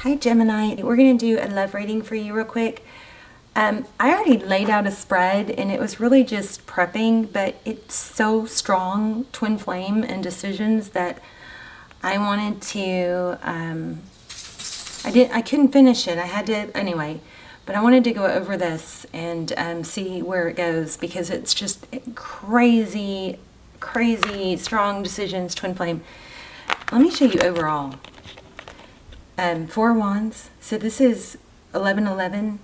Hi Gemini, we're going to do a love reading for you real quick. I already laid out a spread and it was really just prepping, but it's so strong, twin flame and decisions, that I wanted to, I couldn't finish it. I had to, anyway, but I wanted to go over this and see where it goes, because it's just crazy, crazy strong decisions, twin flame. Let me show you overall. 4 wands. So this is 1111,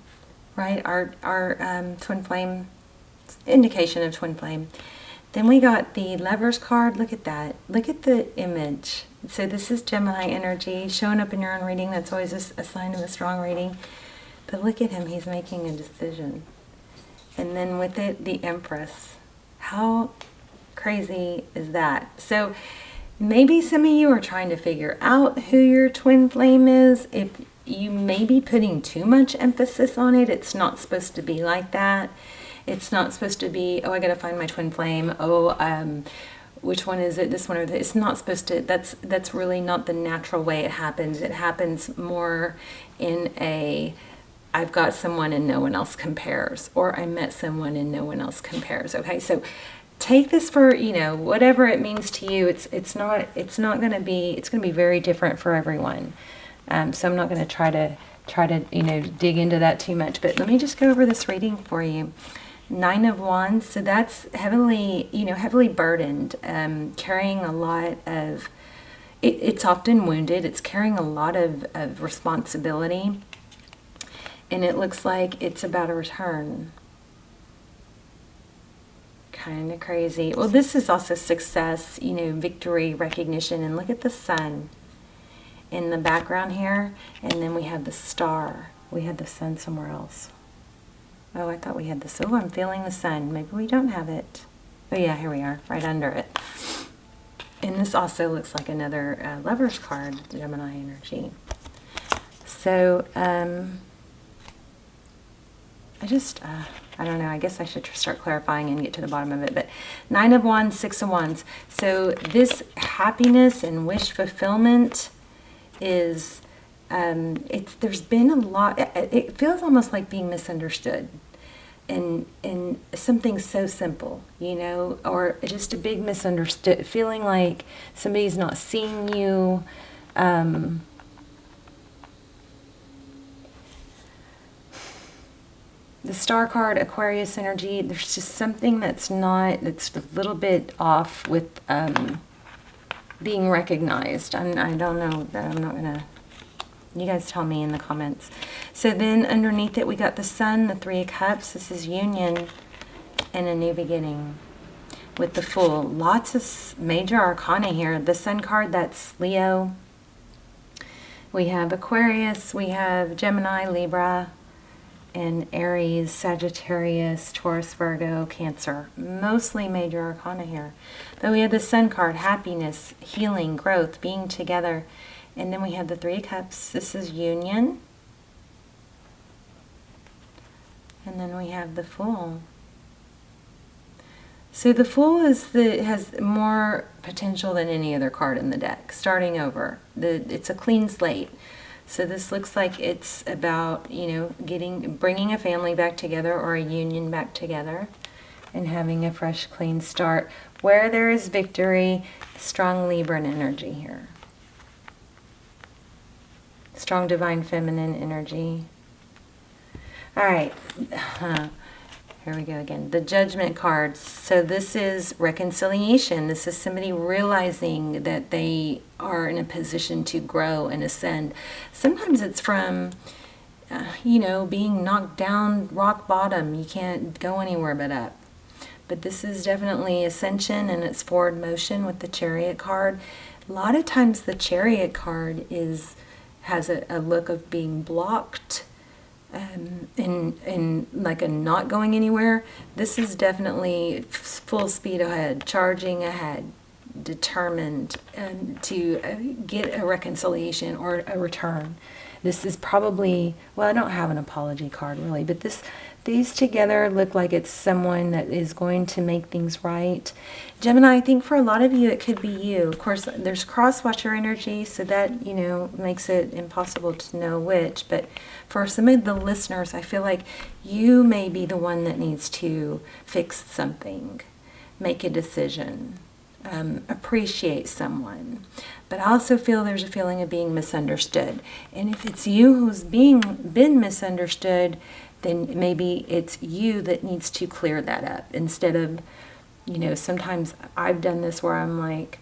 right? Our twin flame, indication of twin flame. Then we got the Lovers card. Look at that. Look at the image. So this is Gemini energy showing up in your own reading. That's always a sign of a strong reading. But look at him. He's making a decision. And then with it, the Empress. How crazy is that? So maybe some of you are trying to figure out who your twin flame is. If you may be putting too much emphasis on it, it's not supposed to be like that. It's not supposed to be, oh, I got to find my twin flame. Oh, which one is it? This one or this? It's not supposed to. That's really not the natural way it happens. It happens more in a, I've got someone and no one else compares, or I met someone and no one else compares. Okay, so take this for, you know, whatever it means to you. It's not going to be, it's going to be very different for everyone. So I'm not going to try to you know, dig into that too much, but let me just go over this reading for you. 9 of Wands. So that's heavily, you know, heavily burdened, carrying a lot of, it's often wounded. It's carrying a lot of responsibility, and it looks like it's about a return. Kind of crazy. Well, this is also success, you know, victory, recognition. And look at the sun in the background here. And then we have the star. We had the sun somewhere else. Oh, I thought we had this. Oh, I'm feeling the sun. Maybe we don't have it. Oh yeah, here we are, right under it. And this also looks like another Lovers card, Gemini energy. So, I don't know, I guess I should start clarifying and get to the bottom of it. But 9 of Wands, 6 of Wands. So this happiness and wish fulfillment is, there's been a lot, it feels almost like being misunderstood. And something so simple, you know, or just a big misunderstood, feeling like somebody's not seeing you. The star card, Aquarius energy, there's just something that's a little bit off with being recognized. I don't know that, I'm not going to, you guys tell me in the comments. So then underneath it, we got the sun, the 3 of Cups. This is union and a new beginning with the Fool. Lots of major arcana here. The sun card, that's Leo. We have Aquarius, we have Gemini, Libra, and Aries, Sagittarius, Taurus, Virgo, Cancer. Mostly major arcana here. But we have the sun card, happiness, healing, growth, being together. And then we have the 3 of Cups. This is union. And then we have the Fool. So the Fool has more potential than any other card in the deck. Starting over. It's a clean slate. So this looks like it's about, you know, bringing a family back together, or a union back together, and having a fresh, clean start. Where there is victory, strong Libran energy here. Strong divine feminine energy. All right. Here we go again. The Judgment cards. So this is reconciliation. This is somebody realizing that they are in a position to grow and ascend. Sometimes it's from, you know, being knocked down rock bottom. You can't go anywhere but up. But this is definitely ascension, and it's forward motion with the Chariot card. A lot of times the Chariot card has a look of being blocked, in like a not going anywhere. This is definitely full speed ahead, charging ahead, determined to get a reconciliation or a return. This is probably, well, I don't have an apology card really, but These together look like it's someone that is going to make things right. Gemini, I think for a lot of you, it could be you. Of course, there's cross-watcher energy, so that, you know, makes it impossible to know which. But for some of the listeners, I feel like you may be the one that needs to fix something, make a decision, appreciate someone. But I also feel there's a feeling of being misunderstood. And if it's you who's been misunderstood, then maybe it's you that needs to clear that up, instead of, you know, sometimes I've done this where I'm like,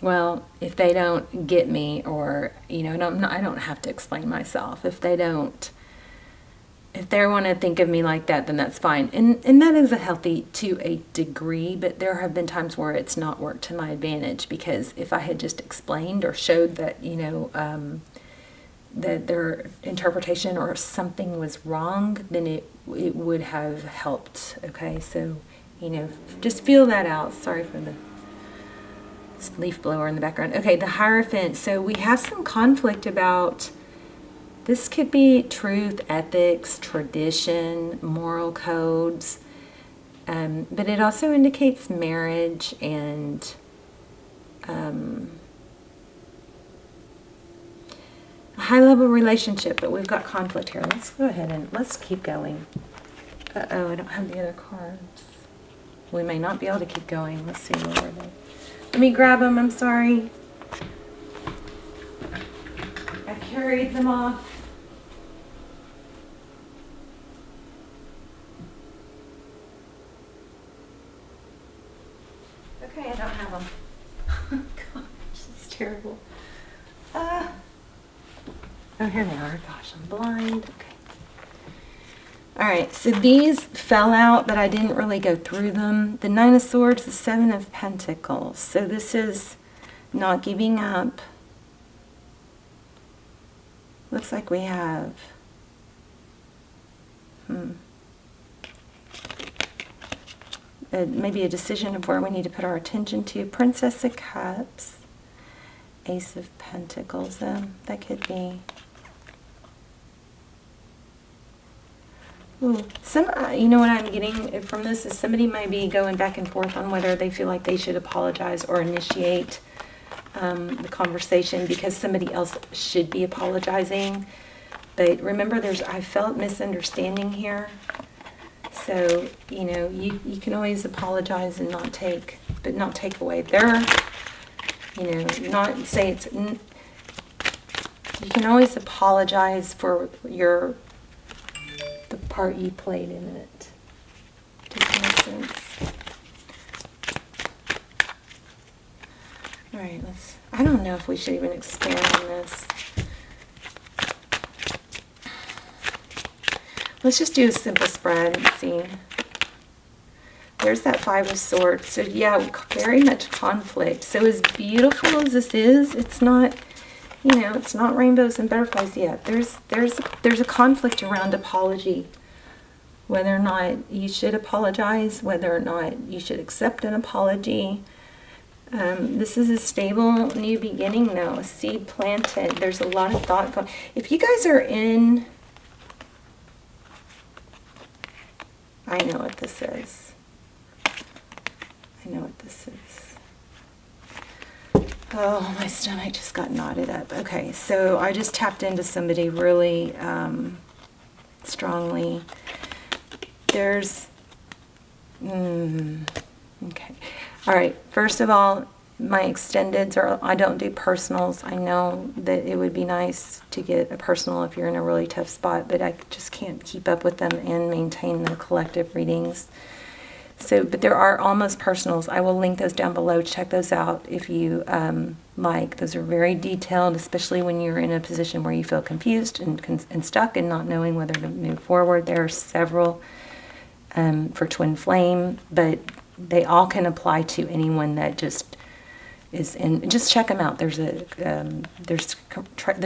well, if they don't get me, or, you know, I don't have to explain myself. If they want to think of me like that, then that's fine. And that is a healthy to a degree, but there have been times where it's not worked to my advantage, because if I had just explained or showed that, you know, that their interpretation or something was wrong, then it would have helped. Okay, so, you know, just feel that out. Sorry for the leaf blower in the background. Okay, the Hierophant. So we have some conflict about, this could be truth, ethics, tradition, moral codes, but it also indicates marriage and a high-level relationship, but we've got conflict here. Let's go ahead and let's keep going. Uh-oh, I don't have the other cards. We may not be able to keep going. Let's see, where are they? Let me grab them. I'm sorry. I carried them off. Okay, I don't have them. Gosh, this is terrible. Oh, here they are. Gosh, I'm blind. Okay. All right, so these fell out, but I didn't really go through them. The Nine of Swords, the Seven of Pentacles. So this is not giving up. Looks like we have maybe a decision of where we need to put our attention to. Princess of Cups, Ace of Pentacles. That could be. Ooh, you know what I'm getting from this is somebody might be going back and forth on whether they feel like they should apologize or initiate the conversation, because somebody else should be apologizing. But remember, I felt misunderstanding here. So, you know, you can always apologize and not take away their, you know, not say it's, you can always apologize for the part you played in it. Does that make sense? All right, I don't know if we should even expand on this. Let's just do a simple spread and see. There's that Five of Swords. So yeah, very much conflict. So as beautiful as this is, it's not, you know, it's not rainbows and butterflies yet. There's a conflict around apology. Whether or not you should apologize, whether or not you should accept an apology. This is a stable new beginning, though, a seed planted. There's a lot of thought going. If you guys are in, I know what this is. I know what this is. Oh, my stomach just got knotted up. Okay, so I just tapped into somebody really strongly. There's, okay. All right, first of all, my extendeds I don't do personals. I know that it would be nice to get a personal if you're in a really tough spot, but I just can't keep up with them and maintain the collective readings. So, but there are almost personals. I will link those down below. Check those out if you like. Those are very detailed, especially when you're in a position where you feel confused and stuck and not knowing whether to move forward. There are several for Twin Flame, but they all can apply to anyone that just is in. Just check them out. There's the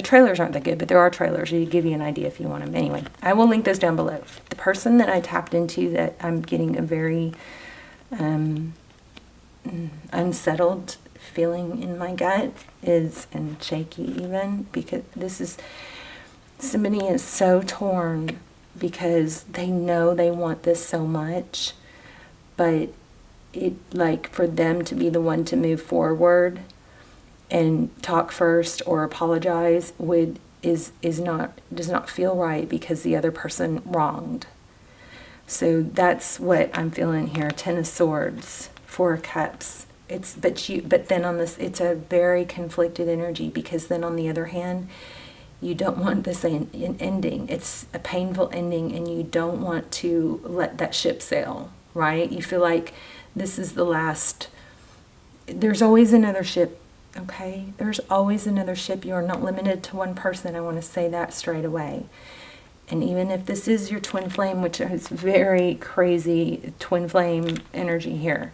trailers aren't that good, but there are trailers. You give you an idea if you want them. Anyway, I will link those down below. The person that I tapped into that I'm getting a very unsettled feeling in my gut is, and shaky even, because this is, somebody is so torn because they know they want this so much, but it, like, for them to be the one to move forward and talk first or apologize does not feel right, because the other person wronged. So that's what I'm feeling here. 10 of Swords, 4 of Cups. But then on this, it's a very conflicted energy, because then on the other hand, you don't want this an ending. It's a painful ending, and you don't want to let that ship sail, right? You feel like this is the last. There's always another ship, okay? There's always another ship. You are not limited to one person. I want to say that straight away. And even if this is your twin flame, which is very crazy twin flame energy here,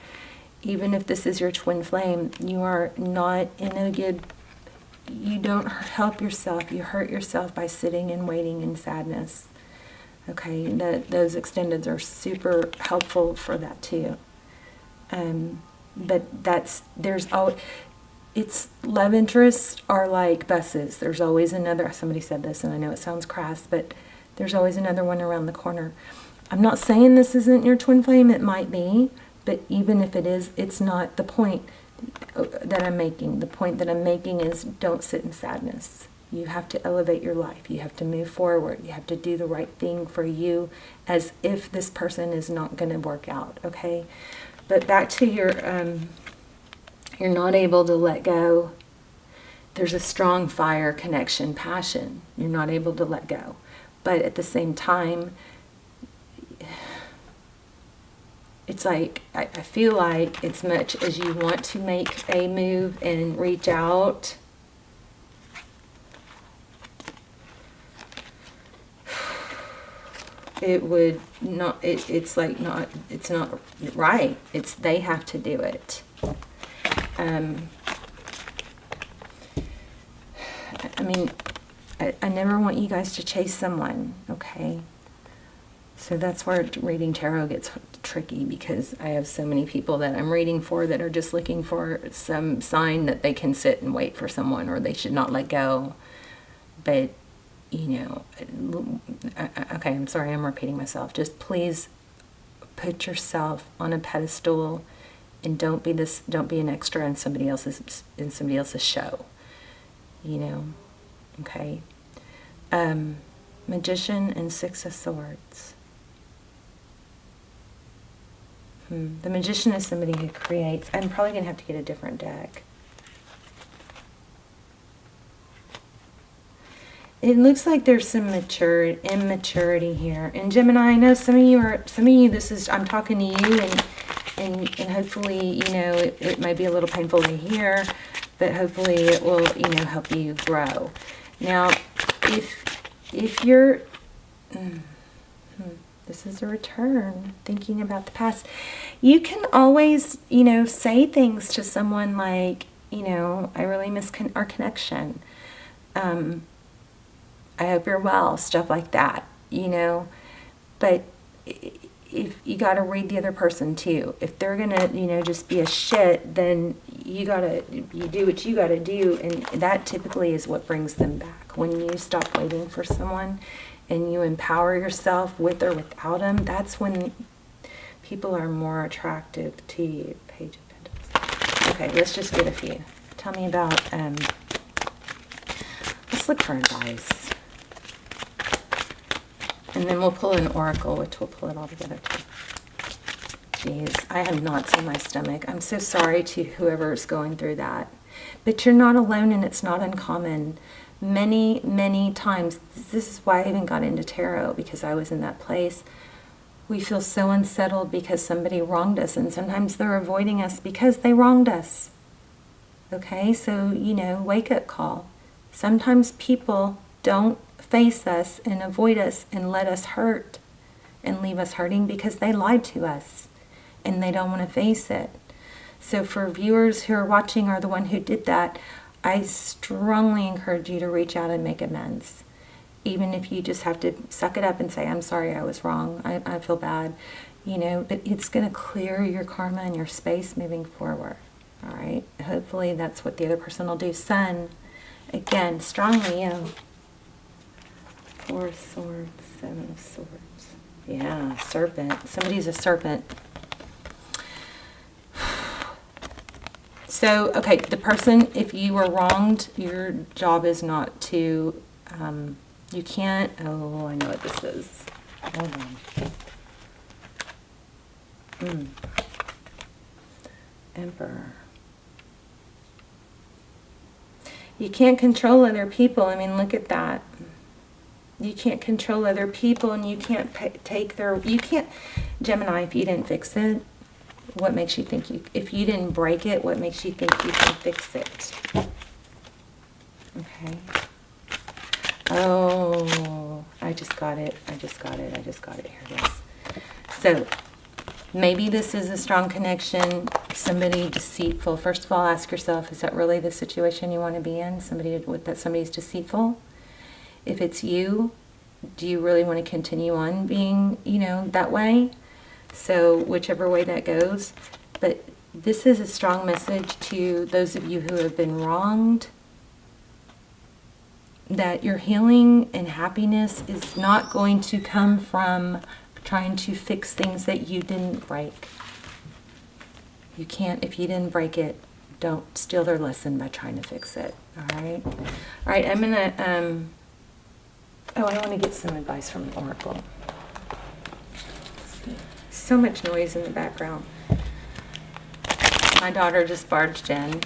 even if this is your twin flame, you are not in a good, you don't help yourself. You hurt yourself by sitting and waiting in sadness. Okay, those extendeds are super helpful for that too. But it's love interests are like buses. There's always another, somebody said this, and I know it sounds crass, but there's always another one around the corner. I'm not saying this isn't your twin flame. It might be, but even if it is, it's not the point that I'm making. The point that I'm making is, don't sit in sadness. You have to elevate your life. You have to move forward. You have to do the right thing for you, as if this person is not going to work out, okay? But back to your, you're not able to let go. There's a strong fire connection, passion. You're not able to let go. But at the same time, it's like, I feel like as much as you want to make a move and reach out, it would not, it's like not, it's not right. It's, they have to do it. I mean, I never want you guys to chase someone, okay? So that's where reading tarot gets tricky, because I have so many people that I'm reading for that are just looking for some sign that they can sit and wait for someone, or they should not let go. But, you know, okay, I'm sorry, I'm repeating myself. Just please put yourself on a pedestal, and don't be an extra in somebody else's show, you know. Okay. Magician and 6 of Swords. The Magician is somebody who creates. I'm probably going to have to get a different deck. It looks like there's some immaturity here. And Gemini, I know some of you, this is, I'm talking to you, and hopefully, you know, it might be a little painful to hear, but hopefully it will, you know, help you grow. Now, if you're, this is a return, thinking about the past, you can always, you know, say things to someone like, you know, I really miss our connection. I hope you're well, stuff like that, you know. But if you got to read the other person too. If they're gonna, you know, just be a shit, then you do what you gotta do, and that typically is what brings them back. When you stop waiting for someone and you empower yourself with or without them, that's when people are more attractive to you. Page of Pentacles. Okay, let's just get a few. Tell me about, let's look for advice. And then we'll pull an oracle, which will pull it all together too. Jeez, I have knots in my stomach. I'm so sorry to whoever's going through that. But you're not alone, and it's not uncommon. Many, many times, this is why I even got into tarot, because I was in that place. We feel so unsettled because somebody wronged us, and sometimes they're avoiding us because they wronged us. Okay, so, you know, wake-up call. Sometimes people don't face us and avoid us and let us hurt and leave us hurting because they lied to us and they don't want to face it. So for viewers who are watching or the one who did that, I strongly encourage you to reach out and make amends. Even if you just have to suck it up and say, I'm sorry, I was wrong, I feel bad, you know, but it's going to clear your karma and your space moving forward. All right, hopefully that's what the other person will do. Sun, again, strong Leo. Four of Swords, Seven of Swords. Yeah, serpent. Somebody's a serpent. So, okay, the person, if you were wronged, your job is not to, you can't, oh, I know what this is. Hold on. Emperor. You can't control other people. I mean, look at that. You can't control other people, and you can't take their, you can't, Gemini, if you didn't fix it, what makes you think you, if you didn't break it, what makes you think you can fix it? Okay. Oh, I just got it. I just got it. Here it is. So, maybe this is a strong connection, somebody deceitful. First of all, ask yourself, is that really the situation you want to be in? Somebody's deceitful? If it's you, do you really want to continue on being, that way? So whichever way that goes. But this is a strong message to those of you who have been wronged, that your healing and happiness is not going to come from trying to fix things that you didn't break. You can't, if you didn't break it, don't steal their lesson by trying to fix it. All right? All right, I'm going to, I want to get some advice from an oracle. So much noise in the background. My daughter just barged in.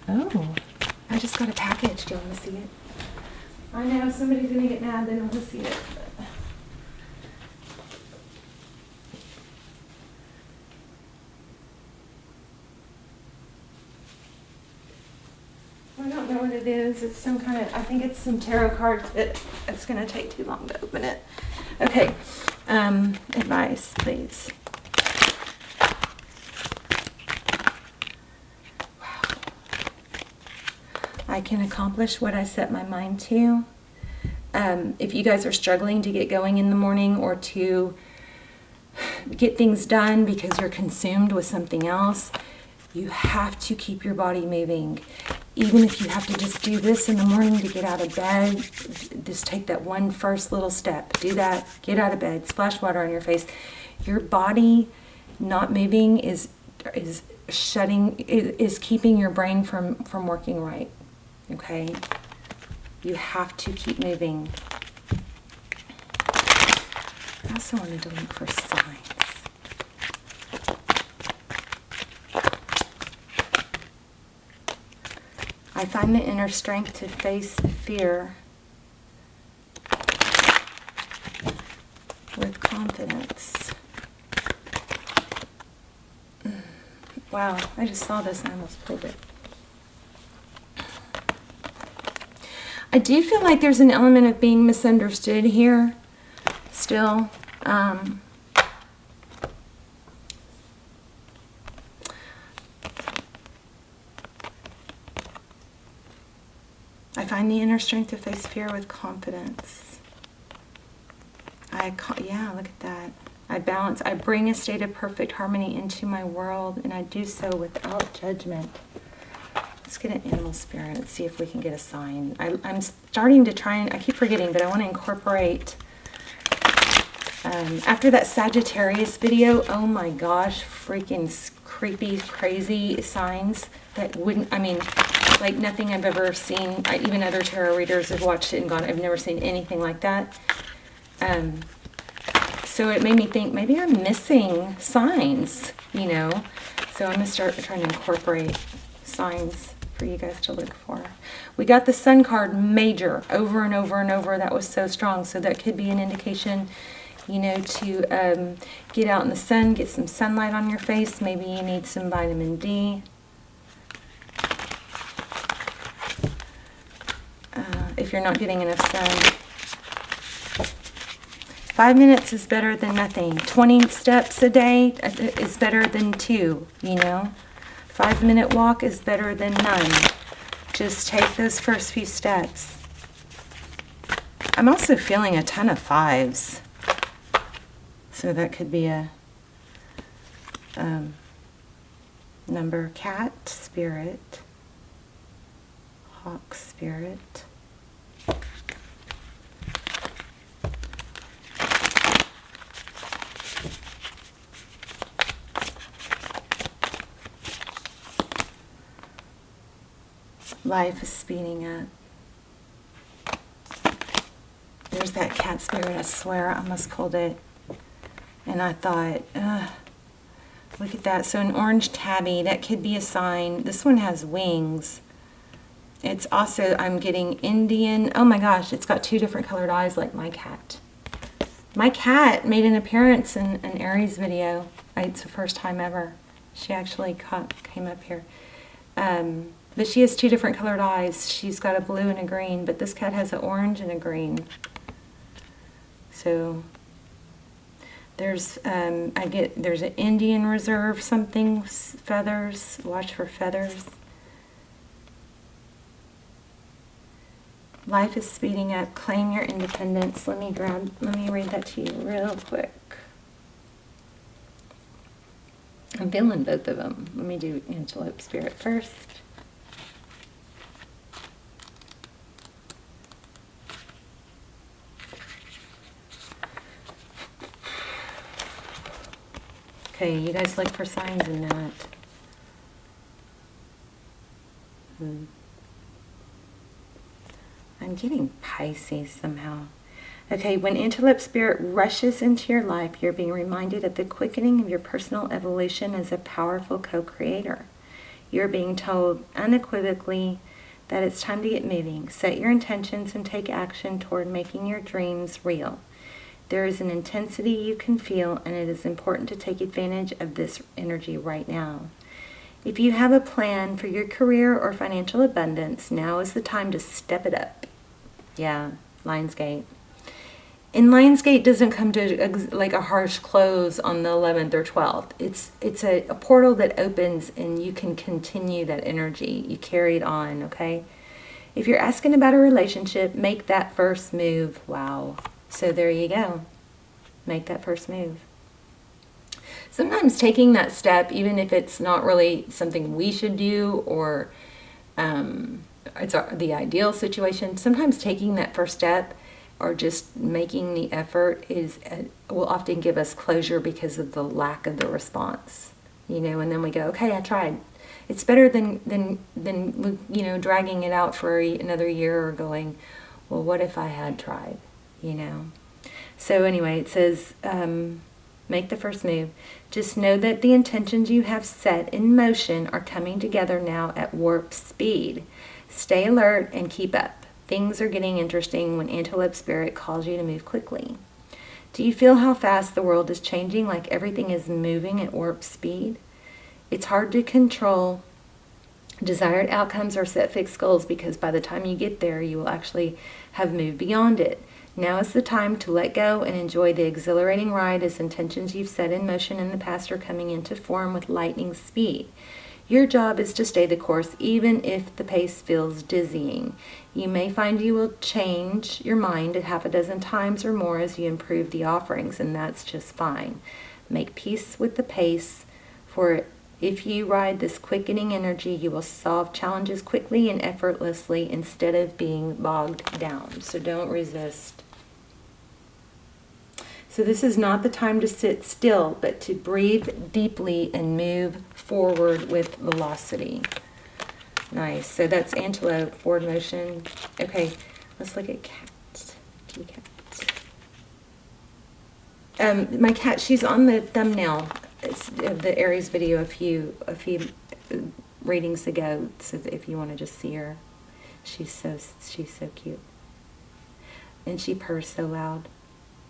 Oh, I just got a package. Do you want to see it? I know somebody's going to get mad. They don't want to see it. I don't know what it is. It's some kind of, I think it's some tarot cards, but it's going to take too long to open it. Okay. Advice, please. Wow. I can accomplish what I set my mind to. If you guys are struggling to get going in the morning or to get things done because you're consumed with something else, you have to keep your body moving. Even if you have to just do this in the morning to get out of bed, just take that one first little step. Do that, get out of bed, splash water on your face. Your body not moving is keeping your brain from working right. Okay? You have to keep moving. I also wanted to look for signs. I find the inner strength to face fear with confidence. Wow, I just saw this and I almost pulled it. I do feel like there's an element of being misunderstood here still. I find the inner strength to face fear with confidence. Yeah, look at that. I bring a state of perfect harmony into my world, and I do so without judgment. Let's get an animal spirit and see if we can get a sign. I'm starting to try, and I keep forgetting, but I want to incorporate, after that Sagittarius video, oh my gosh, freaking creepy, crazy signs that wouldn't, I mean, like nothing I've ever seen. Even other tarot readers have watched it and gone, I've never seen anything like that. So it made me think, maybe I'm missing signs, So I'm going to start trying to incorporate signs for you guys to look for. We got the Sun card major over and over and over. That was so strong. So that could be an indication, to get out in the sun, get some sunlight on your face. Maybe you need some vitamin D. If you're not getting enough sun. 5 minutes is better than nothing. 20 steps a day is better than 2, 5-minute walk is better than none. Just take those first few steps. I'm also feeling a ton of 5s. So that could be a number. Cat, spirit, Hawk spirit. Life is speeding up. There's that cat spirit, I swear, I almost pulled it. And I thought, look at that. So an orange tabby, that could be a sign. This one has wings. It's also, I'm getting Indian. Oh my gosh, it's got 2 different colored eyes like my cat. My cat made an appearance in an Aries video. It's the first time ever. She actually came up here. But she has 2 different colored eyes. She's got a blue and a green, but this cat has an orange and a green. So there's there's an Indian reserve something, feathers. Watch for feathers. Life is speeding up. Claim your independence. Let me read that to you real quick. I'm feeling both of them. Let me do Antelope Spirit first. Okay, you guys look for signs in that. I'm getting Pisces somehow. Okay, when Antelope Spirit rushes into your life, you're being reminded of the quickening of your personal evolution as a powerful co-creator. You're being told unequivocally that it's time to get moving. Set your intentions and take action toward making your dreams real. There is an intensity you can feel, and it is important to take advantage of this energy right now. If you have a plan for your career or financial abundance, now is the time to step it up. Yeah, Lionsgate. And Lionsgate doesn't come to like a harsh close on the 11th or 12th. It's a portal that opens and you can continue that energy. You carry it on, okay? If you're asking about a relationship, make that first move. Wow. So there you go. Make that first move. Sometimes taking that step, even if it's not really something we should do or it's the ideal situation, sometimes taking that first step or just making the effort will often give us closure because of the lack of the response. You know, and then we go, okay, I tried. It's better than you know, dragging it out for another year or going, well, what if I had tried? You know. So anyway, it says, make the first move. Just know that the intentions you have set in motion are coming together now at warp speed. Stay alert and keep up. Things are getting interesting when Antelope Spirit calls you to move quickly. Do you feel how fast the world is changing, like everything is moving at warp speed? It's hard to control desired outcomes or set fixed goals because by the time you get there, you will actually have moved beyond it. Now is the time to let go and enjoy the exhilarating ride as intentions you've set in motion in the past are coming into form with lightning speed. Your job is to stay the course even if the pace feels dizzying. You may find you will change your mind a half a dozen times or more as you improve the offerings, and that's just fine. Make peace with the pace, for if you ride this quickening energy, you will solve challenges quickly and effortlessly instead of being bogged down. So don't resist. So this is not the time to sit still, but to breathe deeply and move forward with velocity. Nice. So that's Antelope, forward motion. Okay, let's look at cats. Kitty cat. My cat, she's on the thumbnail. It's the Aries video a few readings ago. So if you want to just see her, she's so cute, and she purrs so loud.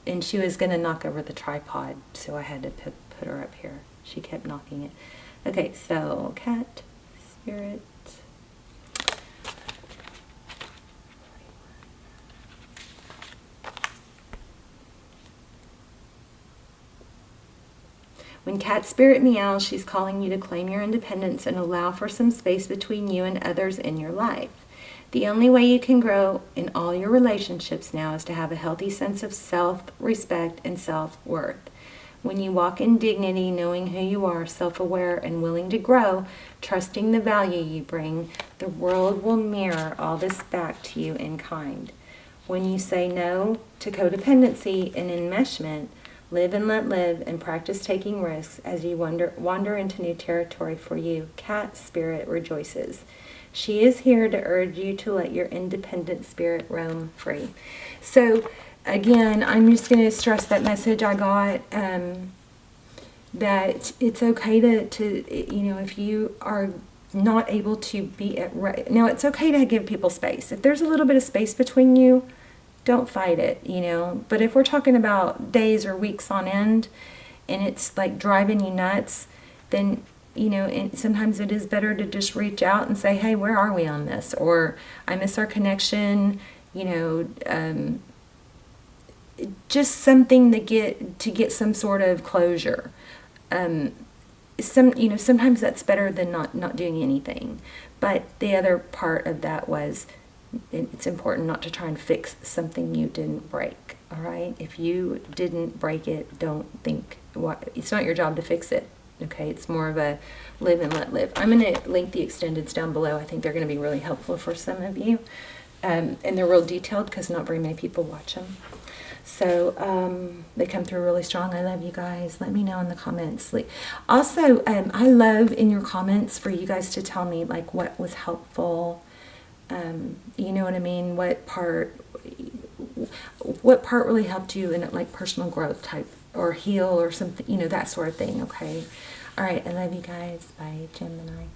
And she was going to knock over the tripod, so I had to put her up here. She kept knocking it. Okay, so cat, spirit. When cat spirit meows, she's calling you to claim your independence and allow for some space between you and others in your life. The only way you can grow in all your relationships now is to have a healthy sense of self-respect and self-worth. When you walk in dignity, knowing who you are, self-aware and willing to grow, trusting the value you bring, the world will mirror all this back to you in kind. When you say no to codependency and enmeshment, live and let live, and practice taking risks as you wander into new territory for you, cat spirit rejoices. She is here to urge you to let your independent spirit roam free. So, again, I'm just going to stress that message I got, that it's okay to, you know, if you are not able to be at right. Now, it's okay to give people space. If there's a little bit of space between you, don't fight it, you know. But if we're talking about days or weeks on end and it's like driving you nuts, then, you know, and sometimes it is better to just reach out and say, hey, where are we on this? Or I miss our connection, you know, just something to get some sort of closure. You know, sometimes that's better than not doing anything. But the other part of that was, it's important not to try and fix something you didn't break. All right, if you didn't break it, don't think it's not your job to fix it. Okay, it's more of a live and let live. I'm going to link the extendeds down below. I think they're going to be really helpful for some of you, and they're real detailed because not very many people watch them. So they come through really strong. I love you guys. Let me know in the comments. Also, I love in your comments for you guys to tell me like what was helpful. You know what I mean? What part really helped you in like personal growth type or heal or something, you know, that sort of thing. Okay. All right. I love you guys. Bye, Gemini.